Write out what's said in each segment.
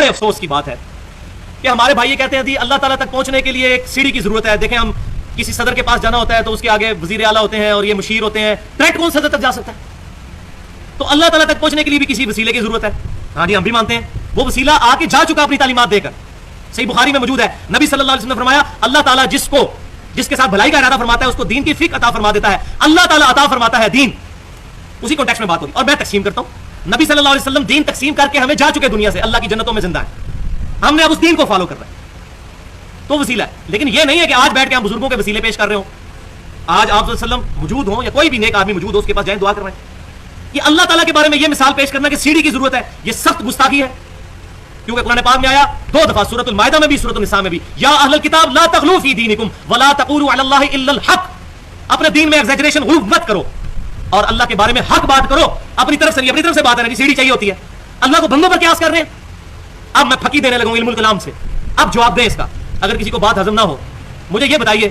بڑے افسوس کی بات ہے کہ ہمارے بھائی یہ کہتے ہیں جی اللہ تعالیٰ تک پہنچنے کے لیے ایک سیڑھی کی ضرورت ہے. دیکھیں ہم کسی صدر کے پاس جانا ہوتا ہے تو اس کے آگے وزیر اعلیٰ ہوتے ہیں اور یہ مشیر ہوتے ہیں, ڈائریکٹ کون صدر تک جا سکتا ہے؟ تو اللہ تعالیٰ تک پہنچنے کے لیے بھی کسی وسیلے کی ضرورت ہے. ہاں جی ہم بھی مانتے ہیں وہ وسیلہ آ کے جا چکا اپنی تعلیمات دے کر. صحیح بخاری میں موجود ہے, نبی صلی اللہ علیہ وسلم نے فرمایا اللہ تعالیٰ جس کے ساتھ بھلائی کا ارادہ فرماتا ہے اس کو دین کی فقہ عطا فرما دیتا ہے. اللہ تعالیٰ عطا فرماتا ہے دین, اسی کانٹیکسٹ میں بات ہوگی. اور میں تقسیم کرتا ہوں, نبی صلی اللہ علیہ وسلم دین تقسیم کر کے ہمیں جا چکے دنیا سے, اللہ کی جنتوں میں زندہ ہیں, ہم نے اب اس دین کو فالو کرنا ہے تو وسیلہ ہے. لیکن یہ نہیں ہے کہ آج بیٹھ کے ہم بزرگوں کے وسیلے پیش کر رہے ہوں. آج آپ صلی اللہ علیہ وسلم موجود ہوں یا کوئی بھی نیک آدمی موجود ہو اس کے پاس جائیں دعا کر رہے ہیں. یہ اللہ تعالیٰ کے بارے میں یہ مثال پیش کرنا کہ سیڑھی کی ضرورت ہے, یہ سخت گستاخی ہے. کیونکہ قرآن پاک میں آیا 2 دفعہ, سورۃ المائدہ میں بھی سورۃ النساء میں بھی, یا اہل الکتاب لا تغلوا فی دینکم ولا تقولوا علی اللہ الا الحق. اپنے دین میں ایگزیجریشن غلو مت کرو اور اللہ کے بارے میں حق بات کرو. اپنی طرف سے نہیں, اپنی طرف سے بات ہے, سیڑھی چاہیے ہوتی ہے. اللہ کو بندوں پر قیاس کر رہے ہیں. اب میں پھکی دینے لگوں علم الکلام سے, اب جواب دیں اس کا. اگر کسی کو بات ہضم نہ ہو مجھے یہ بتائیے,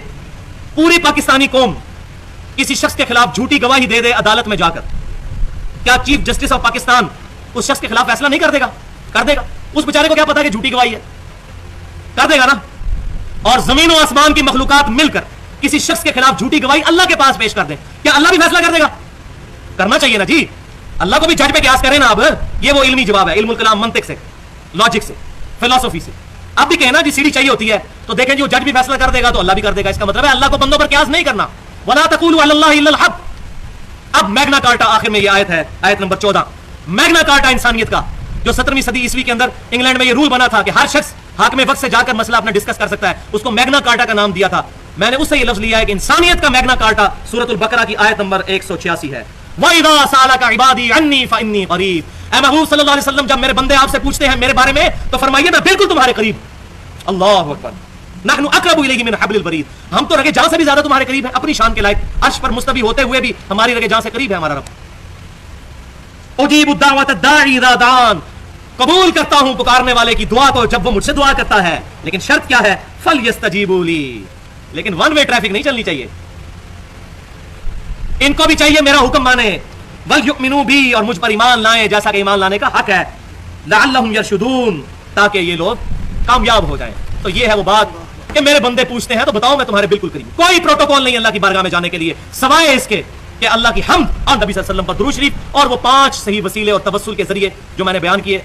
پوری پاکستانی قوم کسی شخص کے خلاف جھوٹی گواہی دے دے عدالت میں جا کر, کیا چیف جسٹس آف پاکستان اس شخص کے خلاف فیصلہ نہیں کر دے گا؟ کر دے گا. اس بیچارے کو کیا پتا کہ جھوٹی گواہی ہے؟ کر دے گا نا. اور زمین و آسمان کی مخلوقات مل کر کسی شخص کے خلاف جھوٹی گواہی اللہ کے پاس پیش کر دیں, کیا اللہ بھی فیصلہ کر دے گا؟ کرنا چاہیے نا جی, اللہ کو بھی جج پہ قیاس کریں نا. اب یہ وہ علمی جواب ہے, علم الکلام, منطق سے, لاجک سے, فلسفی سے. اب بھی کہنا جی سیڑھی چاہیے ہوتی ہے تو دیکھیں جی وہ جج بھی فیصلہ کر دے گا تو اللہ بھی کر دے گا. اس کا مطلب ہے اللہ کو بندوں پر قیاس نہیں کرنا. ولا تقولوا علی اللہ الا الحق. اب میگنا کارٹا آخر میں یہ آیت ہے, آیت نمبر 14. میگنا کارٹا انسانیت کا جو 17ویں صدی عیسوی کے اندر انگلینڈ میں یہ رول بنا تھا کہ ہر شخص حاکم وقت سے جا کر مسئلہ اپنا ڈسکس کر سکتا ہے, اس کو میگنا کارٹا کا نام دیا تھا. میں نے اس سے یہ لفظ لیا ہے کہ انسانیت کا میگنا کارٹا سورۃ البقرہ کی آیت نمبر 186 ہے. وَإِذَا سَأَلَكَ عِبَادِي عَنِّي فَإِنِّي قَرِيبٌ. اے محبوب صلی اللہ علیہ وسلم جب میرے بندے آپ سے پوچھتے ہیں میرے بارے میں تو فرمائیے میں بالکل تمہارے قریب. اللہ اکبر. نحن اقرب الیہ من حبل الورید. ہم تو رگے جان سے بھی زیادہ تمہارے قریب ہیں, اپنی شان کے لائق, عرش پر مستوی ہوتے ہوئے بھی ہماری رگے جان سے قریب ہے ہمارا رب. اجیب الدعوۃ الداعی اذا دعان. قبول کرتا ہوں پکارنے والے کی دعا کو جب وہ مجھ سے دعا کرتا ہے, لیکن شرط کیا ہے؟ فلیستجیبوا لی. لیکن ون وے ٹریفک نہیں چلنی چاہیے, ان کو بھی چاہیے میرا حکم مانے. ولیؤمنوا بی, اور مجھ پر ایمان لائیں جیسا کہ ایمان لانے کا حق ہے. لعلہم یرشدون, تاکہ یہ لوگ کامیاب ہو جائیں. تو یہ ہے وہ بات کہ میرے بندے پوچھتے ہیں تو بتاؤ میں تمہارے بالکل قریب. کوئی پروٹوکول نہیں اللہ کی بارگاہ میں جانے کے لیے سوائے اس کے کہ اللہ کی حمد اور نبی صلی اللہ علیہ وسلم پر درود شریف اور وہ 5 صحیح وسیلے اور توسل کے ذریعے جو میں نے بیان کیے.